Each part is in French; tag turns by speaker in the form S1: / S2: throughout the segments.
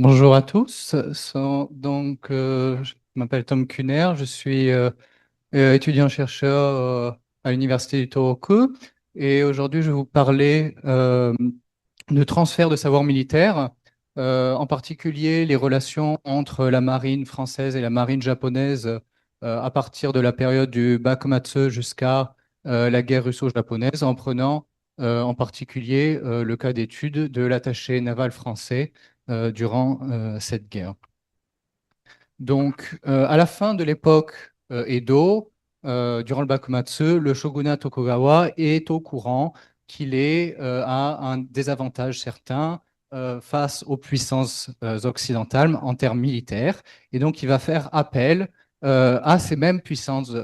S1: Bonjour à tous. Je m'appelle Tom Kuhner, je suis étudiant-chercheur à l'Université du Tohoku et aujourd'hui je vais vous parler de transfert de savoir militaire, en particulier les relations entre la marine française et la marine japonaise à partir de la période du Bakumatsu jusqu'à la guerre russo-japonaise, en prenant en particulier le cas d'étude de l'attaché naval français durant cette guerre. Donc, à la fin de l'époque Edo, durant le Bakumatsu, le shogunat Tokugawa est au courant qu'il est à un désavantage certain face aux puissances occidentales en termes militaires. Et donc, il va faire appel à ces mêmes puissances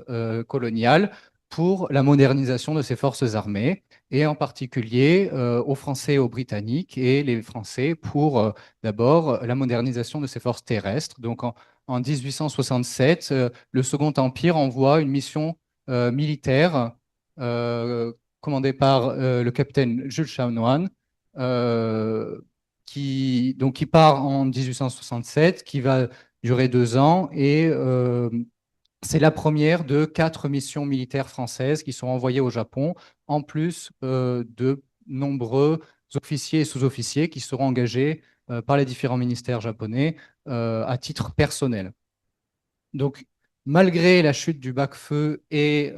S1: coloniales pour la modernisation de ses forces armées, et en particulier aux Français et aux Britanniques, et les Français pour d'abord la modernisation de ses forces terrestres. Donc, en 1867, le Second Empire envoie une mission militaire euh, commandée par le capitaine Jules Chanoine, euh, qui part en 1867, qui va durer 2 ans, et c'est la première de 4 missions militaires françaises qui sont envoyées au Japon, en plus de nombreux officiers et sous-officiers qui seront engagés par les différents ministères japonais à titre personnel. Donc, malgré la chute du Bac-Feu et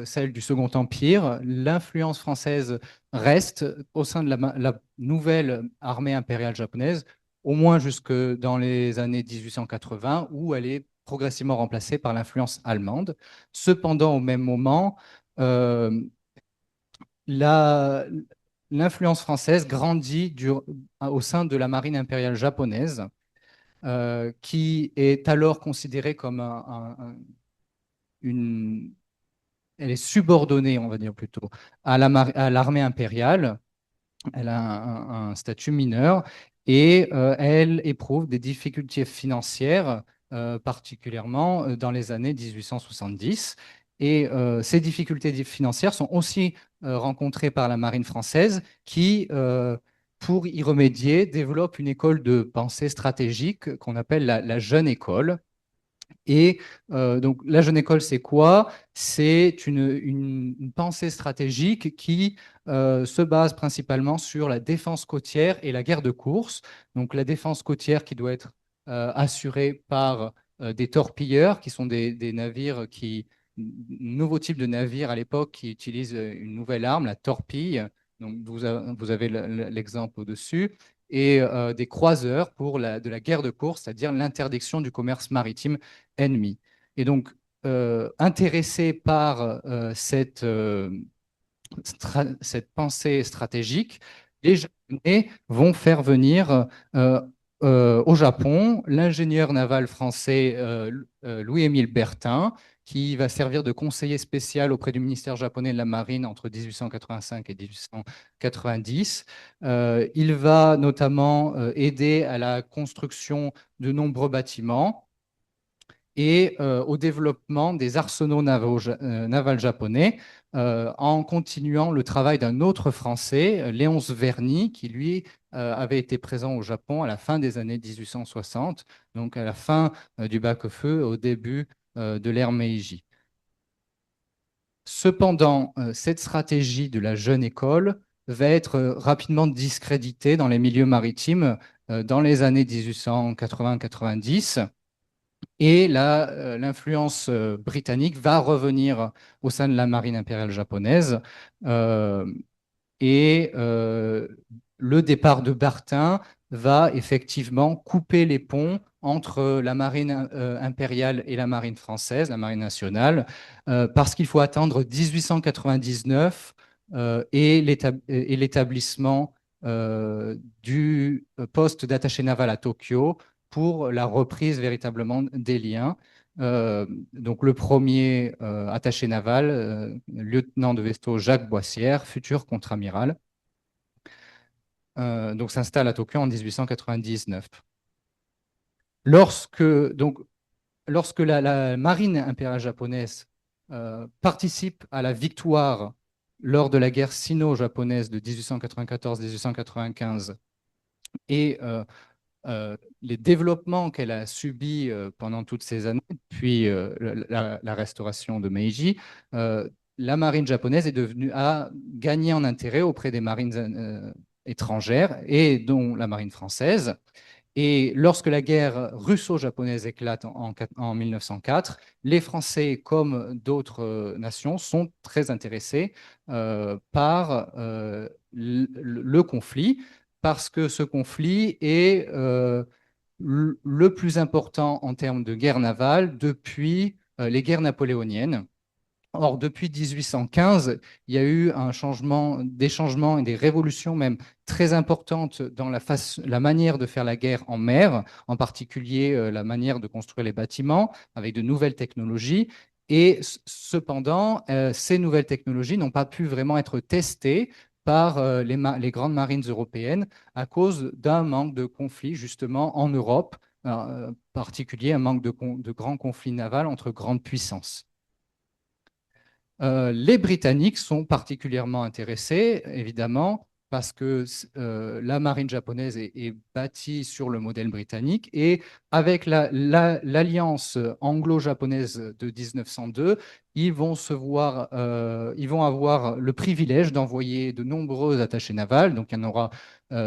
S1: celle du Second Empire, l'influence française reste au sein de la nouvelle armée impériale japonaise, au moins jusque dans les années 1880, où elle est progressivement remplacée par l'influence allemande. Cependant, au même moment, euh, la- l'influence française grandit au sein de la marine impériale japonaise, qui est alors considérée comme une, elle est subordonnée, on va dire plutôt, à l'armée impériale. Elle a un statut mineur et elle éprouve des difficultés financières, particulièrement dans les années 1870. Et ces difficultés financières sont aussi rencontrées par la marine française qui, pour y remédier, développe une école de pensée stratégique qu'on appelle la jeune école. Et donc, la jeune école, c'est quoi? C'est une pensée stratégique qui se base principalement sur la défense côtière et la guerre de course. Donc, la défense côtière qui doit être assurée par des torpilleurs, qui sont des navires nouveau type de navire à l'époque qui utilisent une nouvelle arme, la torpille. Donc, vous avez l'exemple au-dessus. Et des croiseurs pour de la guerre de course, c'est-à-dire l'interdiction du commerce maritime ennemi. Et donc, intéressés par cette pensée stratégique, les Japonais vont faire venir au Japon l'ingénieur naval français Louis-Émile Bertin, qui va servir de conseiller spécial auprès du ministère japonais de la Marine entre 1885 et 1890. Il va notamment aider à la construction de nombreux bâtiments et au développement des arsenaux navals japonais, en continuant le travail d'un autre Français, Léonce Verny, qui lui avait été présent au Japon à la fin des années 1860, donc à la fin du Bakufu, au début de l'ère Meiji. Cependant, cette stratégie de la jeune école va être rapidement discréditée dans les milieux maritimes dans les années 1880-90, et l'influence britannique va revenir au sein de la marine impériale japonaise. Euh, et le départ de Bertin va effectivement couper les ponts entre la marine impériale et la marine française, la marine nationale, parce qu'il faut attendre 1899 et l'établissement du poste d'attaché naval à Tokyo pour la reprise véritablement des liens. Donc le premier attaché naval, lieutenant de vaisseau Jacques Boissière, futur contre-amiral, donc s'installe à Tokyo en 1899. Lorsque, donc, lorsque la marine impériale japonaise participe à la victoire lors de la guerre sino-japonaise de 1894-1895 et les développements qu'elle a subis pendant toutes ces années, depuis la restauration de Meiji, euh, la marine japonaise a gagné en intérêt auprès des marines étrangères et dont la marine française. Et lorsque la guerre russo-japonaise éclate en 1904, les Français, comme d'autres nations, sont très intéressés par le conflit, parce que ce conflit est le plus important en termes de guerre navale depuis les guerres napoléoniennes. Or, depuis 1815, il y a eu des changements et des révolutions même très importantes dans la manière de faire la guerre en mer, en particulier la manière de construire les bâtiments avec de nouvelles technologies. Et cependant, ces nouvelles technologies n'ont pas pu vraiment être testées par les grandes marines européennes à cause d'un manque de conflits justement en Europe, en particulier un manque de grands conflits navals entre grandes puissances. Les Britanniques sont particulièrement intéressés, évidemment, parce que la marine japonaise est bâtie sur le modèle britannique et avec l'alliance anglo-japonaise de 1902, ils vont avoir le privilège d'envoyer de nombreux attachés navals, donc il y en aura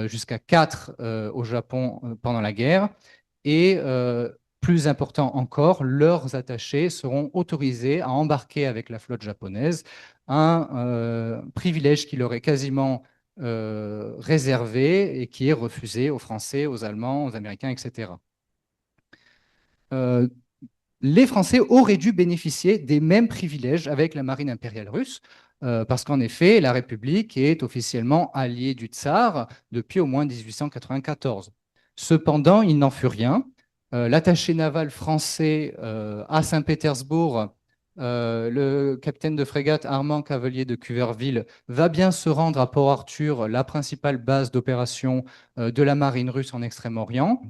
S1: jusqu'à 4 au Japon pendant la guerre, et plus important encore, leurs attachés seront autorisés à embarquer avec la flotte japonaise, un privilège qui leur est quasiment réservé et qui est refusé aux Français, aux Allemands, aux Américains, etc. Euh, les Français auraient dû bénéficier des mêmes privilèges avec la marine impériale russe, parce qu'en effet, la République est officiellement alliée du tsar depuis au moins 1894. Cependant, il n'en fut rien. L'attaché naval français à Saint-Pétersbourg, le capitaine de frégate Armand Cavelier de Cuverville, va bien se rendre à Port-Arthur, la principale base d'opération de la marine russe en Extrême-Orient,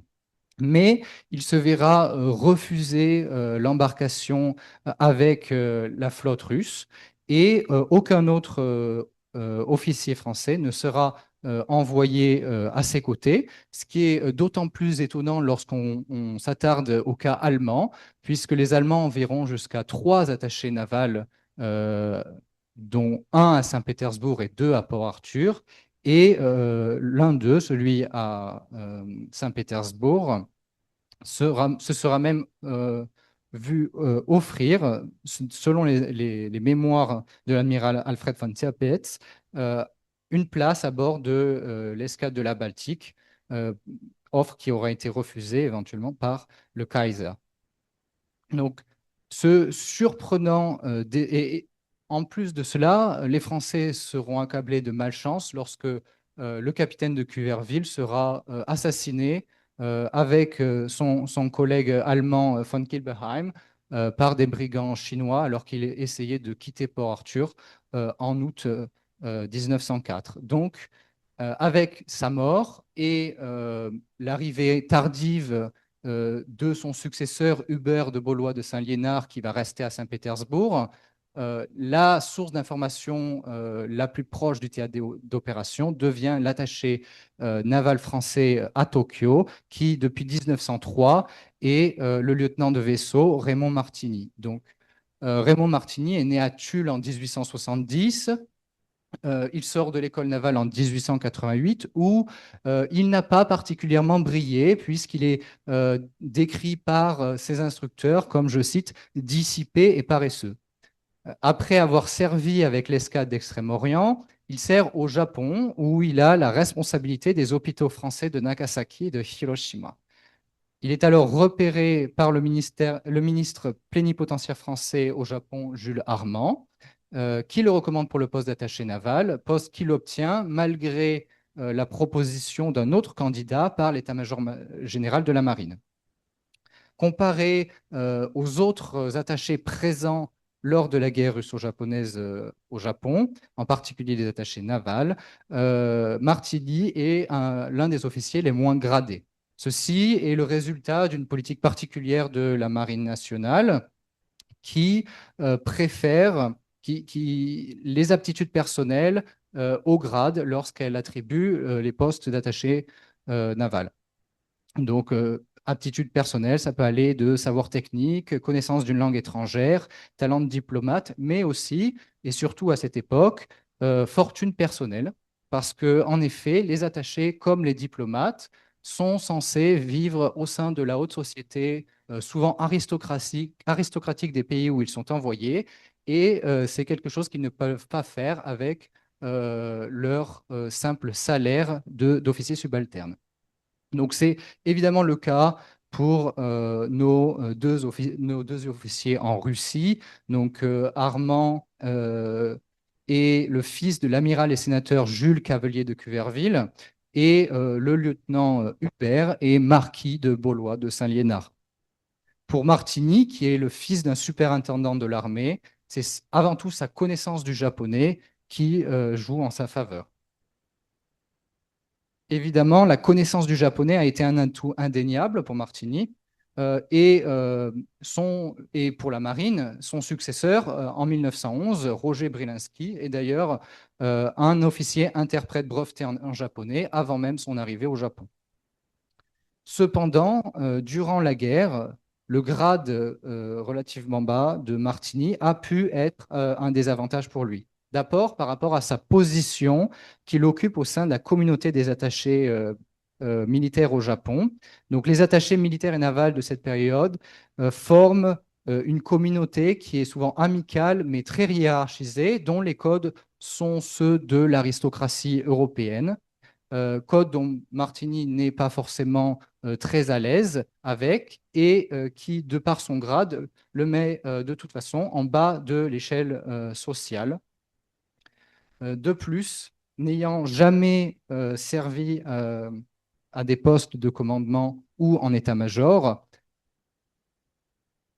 S1: mais il se verra refuser l'embarcation avec la flotte russe et aucun autre officier français ne sera envoyé à ses côtés, ce qui est d'autant plus étonnant lorsqu'on s'attarde au cas allemand, puisque les Allemands enverront jusqu'à 3 attachés navals, euh, dont un à Saint-Pétersbourg et 2 à Port-Arthur, et l'un d'eux, celui à Saint-Pétersbourg, se sera même vu offrir, selon les mémoires de l'amiral Alfred von Tirpitz, euh, une place à bord de l'escadre de la Baltique, euh, offre qui aura été refusée éventuellement par le Kaiser. Donc, ce surprenant, et en plus de cela, les Français seront accablés de malchance lorsque le capitaine de Cuverville sera assassiné avec son collègue allemand von Kilbeheim par des brigands chinois alors qu'il essayait de quitter Port-Arthur en août 1904. Donc, avec sa mort et l'arrivée tardive de son successeur Hubert de Baulois de Saint-Liénard qui va rester à Saint-Pétersbourg, la source d'information la plus proche du théâtre d'opération devient l'attaché naval français à Tokyo, qui depuis 1903 est le lieutenant de vaisseau Raymond Martini. Donc, Raymond Martini est né à Tulle en 1870. Il sort de l'école navale en 1888 où il n'a pas particulièrement brillé puisqu'il est décrit par ses instructeurs comme, je cite, dissipé et paresseux. Après avoir servi avec l'escadre d'Extrême-Orient, il sert au Japon où il a la responsabilité des hôpitaux français de Nagasaki et de Hiroshima. Il est alors repéré par le ministre plénipotentiaire français au Japon, Jules Armand, qui le recommande pour le poste d'attaché naval, poste qu'il obtient malgré la proposition d'un autre candidat par l'état-major général de la marine. Comparé aux autres attachés présents lors de la guerre russo-japonaise au Japon, en particulier les attachés navals, Martini est l'un des officiers les moins gradés. Ceci est le résultat d'une politique particulière de la Marine nationale qui préfère les aptitudes personnelles au grade lorsqu'elle attribue les postes d'attaché naval. Donc, aptitude personnelle, ça peut aller de savoir technique, connaissance d'une langue étrangère, talent de diplomate, mais aussi, et surtout à cette époque, fortune personnelle, parce que, en effet, les attachés, comme les diplomates, sont censés vivre au sein de la haute société, souvent aristocratique des pays où ils sont envoyés, et c'est quelque chose qu'ils ne peuvent pas faire avec leur simple salaire d'officier subalterne. Donc, c'est évidemment le cas pour nos deux officiers en Russie. Donc, Armand est le fils de l'amiral et sénateur Jules Cavelier de Cuverville et le lieutenant Hubert est marquis de Baulois de Saint-Liénard. Pour Martini, qui est le fils d'un superintendant de l'armée, c'est avant tout sa connaissance du japonais qui joue en sa faveur. Évidemment, la connaissance du japonais a été un atout indéniable pour Martini et pour la marine, son successeur en 1911, Roger Brilinski, est d'ailleurs un officier interprète breveté en japonais avant même son arrivée au Japon. Cependant, durant la guerre, le grade relativement bas de Martini a pu être un désavantage pour lui. D'abord, par rapport à sa position qu'il occupe au sein de la communauté des attachés militaires au Japon. Donc, les attachés militaires et navals de cette période forment une communauté qui est souvent amicale, mais très hiérarchisée, dont les codes sont ceux de l'aristocratie européenne, code dont Martini n'est pas forcément très à l'aise avec et qui, de par son grade, le met de toute façon en bas de l'échelle sociale. De plus, n'ayant jamais servi à des postes de commandement ou en état-major,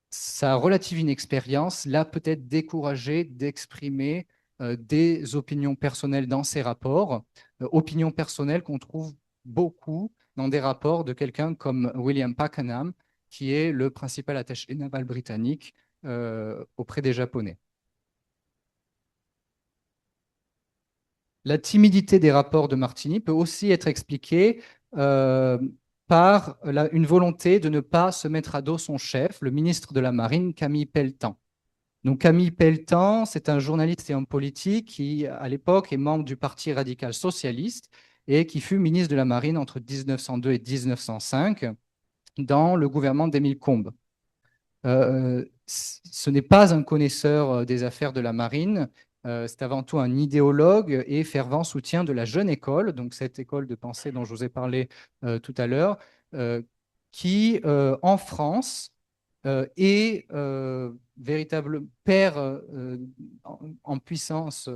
S1: sa relative inexpérience l'a peut-être découragé d'exprimer des opinions personnelles dans ses rapports, opinions personnelles qu'on trouve beaucoup dans des rapports de quelqu'un comme William Pakenham, qui est le principal attaché naval britannique auprès des Japonais. La timidité des rapports de Martini peut aussi être expliquée euh, par une volonté de ne pas se mettre à dos son chef, le ministre de la Marine, Camille Pelletan. Donc Camille Pelletan, c'est un journaliste et homme politique qui, à l'époque, est membre du Parti radical socialiste et qui fut ministre de la Marine entre 1902 et 1905 dans le gouvernement d'Émile Combes. Ce n'est pas un connaisseur des affaires de la marine, c'est avant tout un idéologue et fervent soutien de la jeune école, donc cette école de pensée dont je vous ai parlé tout à l'heure, qui en France est véritable père en puissance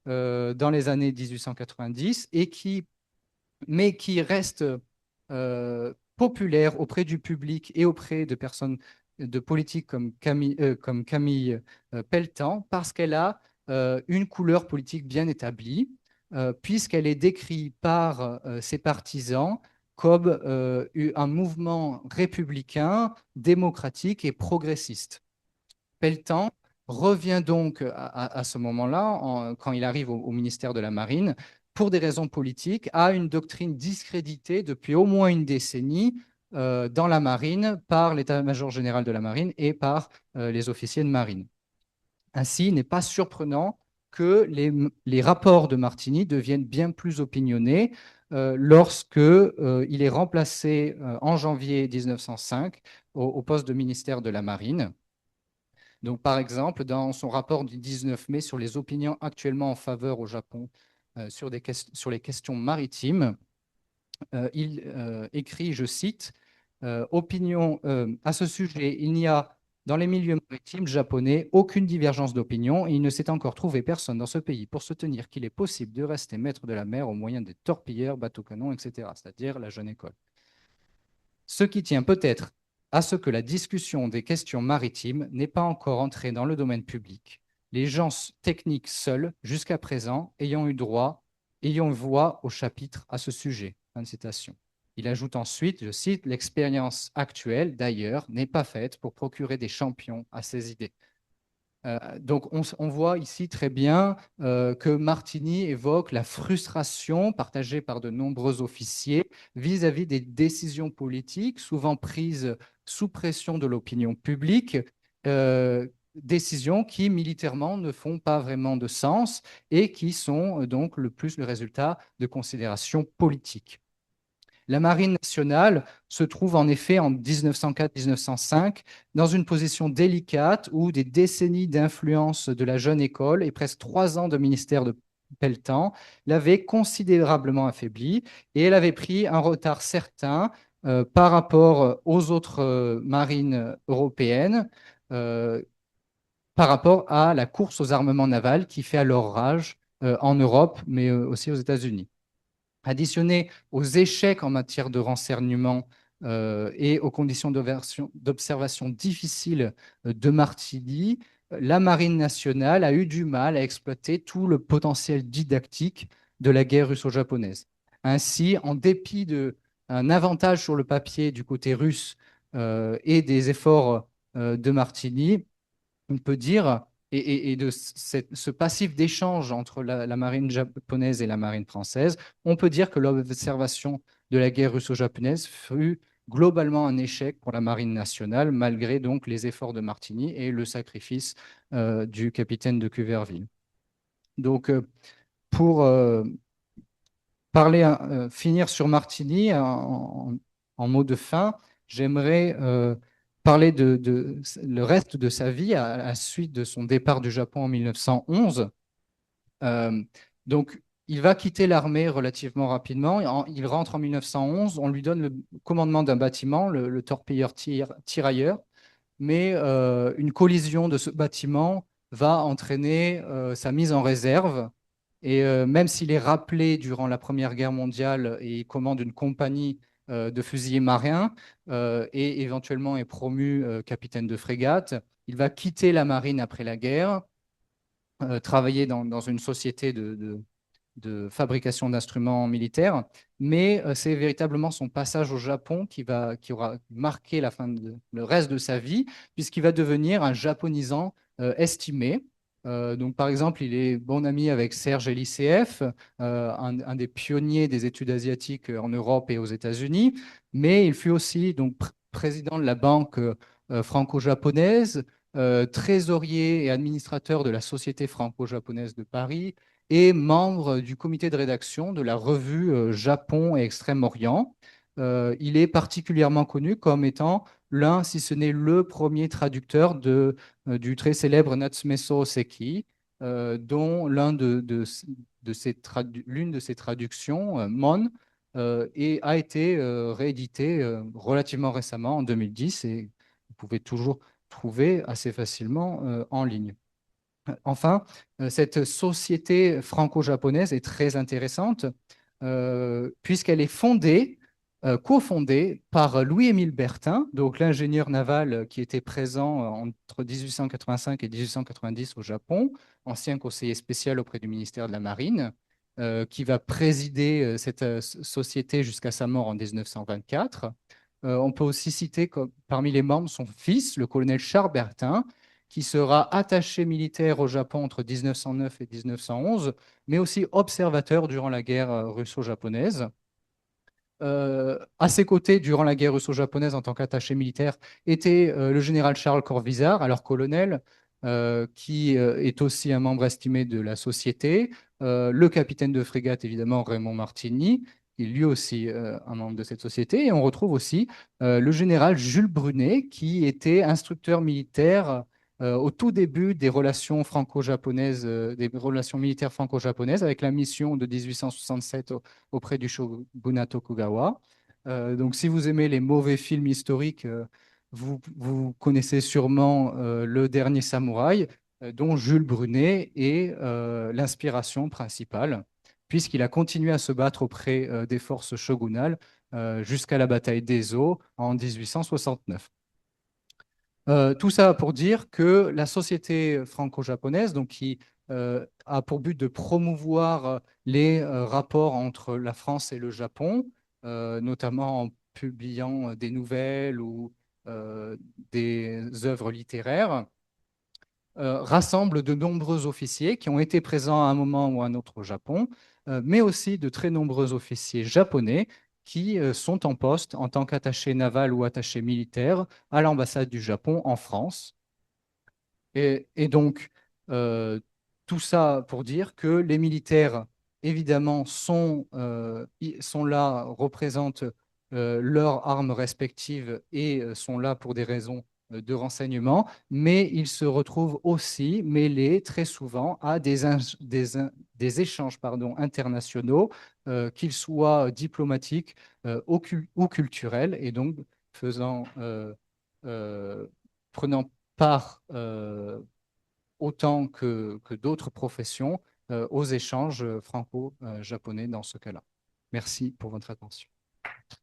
S1: dans les années 1890 et mais qui reste populaire auprès du public et auprès de personnes de politiques comme Camille Pelletan, parce qu'elle a une couleur politique bien établie, puisqu'elle est décrite par ses partisans comme un mouvement républicain, démocratique et progressiste. Pelletan revient donc à ce moment-là, quand il arrive au ministère de la Marine, pour des raisons politiques, à une doctrine discréditée depuis au moins une décennie dans la marine par l'état-major général de la marine et par les officiers de marine. Ainsi, il n'est pas surprenant que les rapports de Martini deviennent bien plus opinionnés lorsque il est remplacé en janvier 1905 au poste de ministère de la Marine. Donc, par exemple, dans son rapport du 19 mai sur les opinions actuellement en faveur au Japon sur les questions maritimes, il écrit, je cite, opinion à ce sujet, il n'y a dans les milieux maritimes japonais aucune divergence d'opinion et il ne s'est encore trouvé personne dans ce pays pour soutenir qu'il est possible de rester maître de la mer au moyen des torpilleurs, bateaux-canons, etc., c'est-à-dire la jeune école. Ce qui tient peut-être à ce que la discussion des questions maritimes n'est pas encore entrée dans le domaine public. Les gens techniques seuls, jusqu'à présent, ayant eu voix au chapitre à ce sujet. Fin de citation. Il ajoute ensuite, je cite, l'expérience actuelle, d'ailleurs, n'est pas faite pour procurer des champions à ces idées. Donc, on voit ici très bien que Martini évoque la frustration partagée par de nombreux officiers vis-à-vis des décisions politiques, souvent prises sous pression de l'opinion publique, décisions qui militairement ne font pas vraiment de sens et qui sont donc le plus le résultat de considérations politiques. La Marine nationale se trouve en effet en 1904-1905 dans une position délicate où des décennies d'influence de la jeune école et presque 3 ans de ministère de Pelletan l'avaient considérablement affaiblie et elle avait pris un retard certain par rapport aux autres marines européennes, euh, par rapport à la course aux armements navals qui fait alors rage en Europe, mais aussi aux États-Unis. Additionné aux échecs en matière de renseignement et aux conditions d'observation difficiles de Martini, la Marine nationale a eu du mal à exploiter tout le potentiel didactique de la guerre russo-japonaise. Ainsi, en dépit d'un avantage sur le papier du côté russe et des efforts de Martini, on peut dire, et de ce passif d'échange entre la marine japonaise et la marine française, on peut dire que l'observation de la guerre russo-japonaise fut globalement un échec pour la marine nationale, malgré donc les efforts de Martini et le sacrifice du capitaine de Cuverville. Donc, pour finir sur Martini en mot de fin, j'aimerais parler de le reste de sa vie à la suite de son départ du Japon en 1911. Euh, donc, il va quitter l'armée relativement rapidement. Il rentre en 1911. On lui donne le commandement d'un bâtiment, le torpilleur tirailleur, mais une collision de ce bâtiment va entraîner sa mise en réserve. Et même s'il est rappelé durant la Première Guerre mondiale et il commande une compagnie de fusiliers marins et éventuellement est promu capitaine de frégate, il va quitter la marine après la guerre, travailler dans une société de fabrication d'instruments militaires, mais c'est véritablement son passage au Japon qui aura marqué le reste de sa vie, puisqu'il va devenir un japonisant estimé. Donc, par exemple, il est bon ami avec Serge Elisseev, un des pionniers des études asiatiques en Europe et aux États-Unis, mais il fut aussi donc président de la banque franco-japonaise, trésorier et administrateur de la Société franco-japonaise de Paris, et membre du comité de rédaction de la revue Japon et Extrême-Orient. Il est particulièrement connu comme étant l'un, si ce n'est le premier traducteur du très célèbre Natsumeso Seki, dont l'une de ses traductions, Mon, a été réédité relativement récemment, en 2010, et vous pouvez toujours trouver assez facilement en ligne. Enfin, cette société franco-japonaise est très intéressante puisqu'elle est cofondée par Louis-Émile Bertin, donc l'ingénieur naval qui était présent entre 1885 et 1890 au Japon, ancien conseiller spécial auprès du ministère de la Marine, qui va présider cette société jusqu'à sa mort en 1924. On peut aussi citer parmi les membres son fils, le colonel Charles Bertin, qui sera attaché militaire au Japon entre 1909 et 1911, mais aussi observateur durant la guerre russo-japonaise. À ses côtés, durant la guerre russo-japonaise, en tant qu'attaché militaire, était le général Charles Corvisart, alors colonel, qui est aussi un membre estimé de la société, le capitaine de frégate, évidemment, Raymond Martini, qui est lui aussi un membre de cette société, et on retrouve aussi le général Jules Brunet, qui était instructeur militaire au tout début des relations franco-japonaises, des relations militaires franco-japonaises, avec la mission de 1867 auprès du shogunat Tokugawa. Donc, si vous aimez les mauvais films historiques, vous connaissez sûrement Le Dernier Samouraï, dont Jules Brunet est l'inspiration principale, puisqu'il a continué à se battre auprès des forces shogunales jusqu'à la bataille d'Ezo en 1869. Tout ça pour dire que la société franco-japonaise, donc qui a pour but de promouvoir les rapports entre la France et le Japon, notamment en publiant des nouvelles ou des œuvres littéraires, rassemble de nombreux officiers qui ont été présents à un moment ou à un autre au Japon, mais aussi de très nombreux officiers japonais qui sont en poste en tant qu'attachés navals ou attachés militaires à l'ambassade du Japon en France. Et donc, euh, tout ça pour dire que les militaires, évidemment, sont là, représentent leurs armes respectives et sont là pour des raisons de renseignement, mais ils se retrouvent aussi mêlés très souvent à des échanges internationaux, qu'ils soient diplomatiques ou culturels, et donc euh, prenant part autant que d'autres professions aux échanges franco-japonais dans ce cas-là. Merci pour votre attention.